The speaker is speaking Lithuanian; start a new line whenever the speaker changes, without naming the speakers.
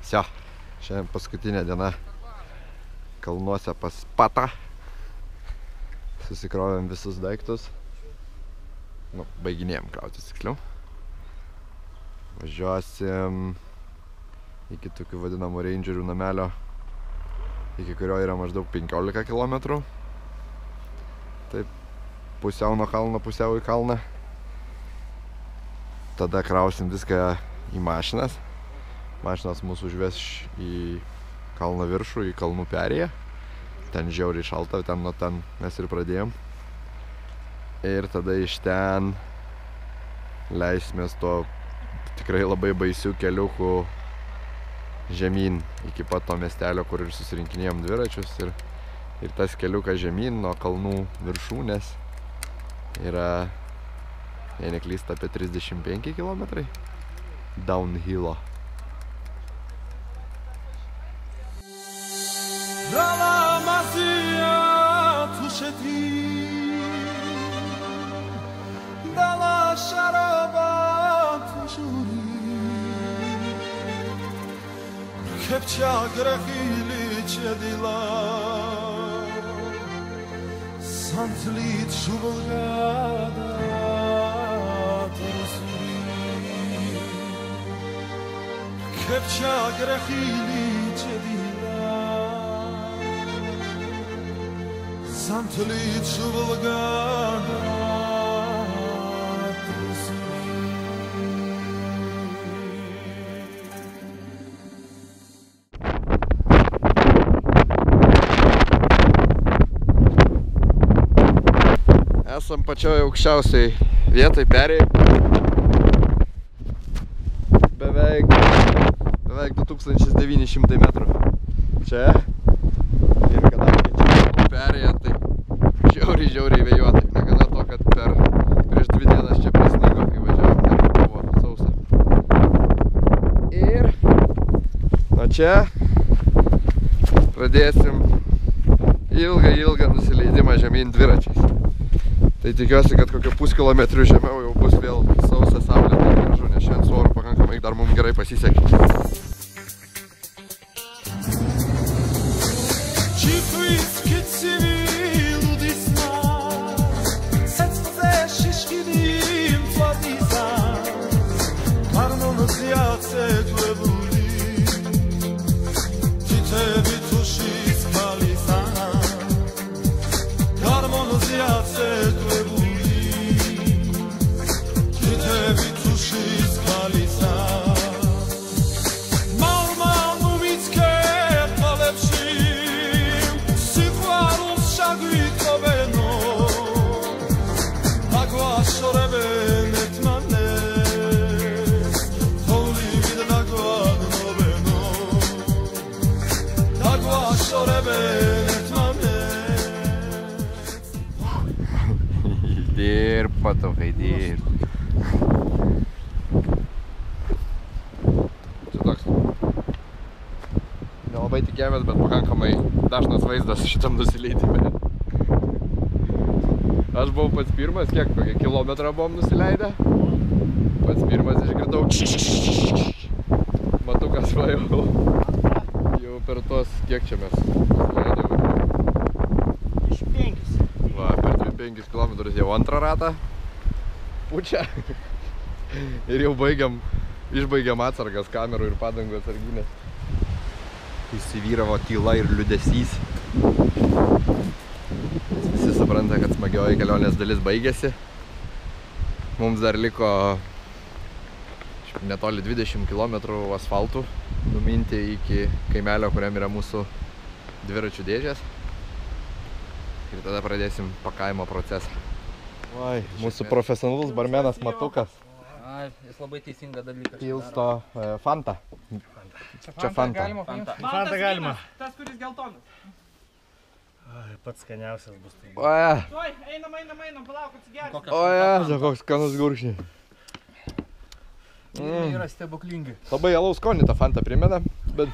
Sio, šiandien paskutinė diena kalnuose pas Patą. Susikrovėm visus daiktus. Nu, baiginėjom krautis tiksliau. Važiuosim iki tokių vadinamų rangerių namelio, iki kurio yra maždaug 15 km. Taip, pusiau nuo kalno, pusiau į kalną. Tada krausim viską į mašinas. Mašinas mūsų užves į kalno viršų, į kalnų perėją. Ten žiauriai šalta, ten nuo ten mes ir pradėjom. Ir tada iš ten leisimės to tikrai labai baisių keliukų žemyn iki pat to miestelio, kur ir susirinkinėjom dviračius. Ir tas keliukas žemyn nuo kalnų viršūnės yra, jei neklysta, apie 35 km downhillo.
Kepça grechili cedila Santlit šubolgada Trusuri Kepça grechili cedila Santlit šubolgada
Esam pačioj aukščiausiai vietai perėjai. Beveik 2900 metrų. Čia. Ir kadangi čia perėja, tai žiauriai vėjuotai. Negana to, kad prieš 2 dienas čia prisnigo, kai važiavom, tai buvo sausa. Ir nuo čia pradėsim ilgą nusileidimą žemyn dviračiais. Tai tikiuosi, kad kokio puskilometrių žemiau jau bus vėl sausa, saulė, tai gražu, nes šiandien su oru pakankamai dar mums gerai pasisekė. Dirb, patokai, dirb. Čia toks nelabai tikėjomės, bet pakankamai dažnas vaizdas šitam nusileidime. Aš buvau pats pirmas, kiek, kokį kilometrą buvom nusileidę. Pats pirmas išgirdau matukas va jau per tos, kiek čia mes nusileidėm.
Iš 5.
Va, per 5 km jau antrą ratą pučia. Ir jau išbaigiam atsargas kamerų ir padangų atsarginės. Įsivyravo tyla ir liūdesys. Visi supranta, kad smagioji kelionės dalis baigėsi. Mums dar liko netoli 20 km asfaltų numinti iki kaimelio, kuriam yra mūsų dviračių dėžės. Ir tada pradėsim pakavimo procesą. Oi, mūsų profesionalus barmenas Matukas.
Ai, jis labai teisingą dalyką.
Pilsto Fanta. Čia Fanta.
Fanta galima.
Tas, kuris geltonas.
Ai, pats skaniausias bus.
Oje.
Oi, einam, palauk, atsigersim.
Oje, koks skanus gurkšnis.
Yra stebuklingi.
Labai alaus skonį tą Fanta primena, bet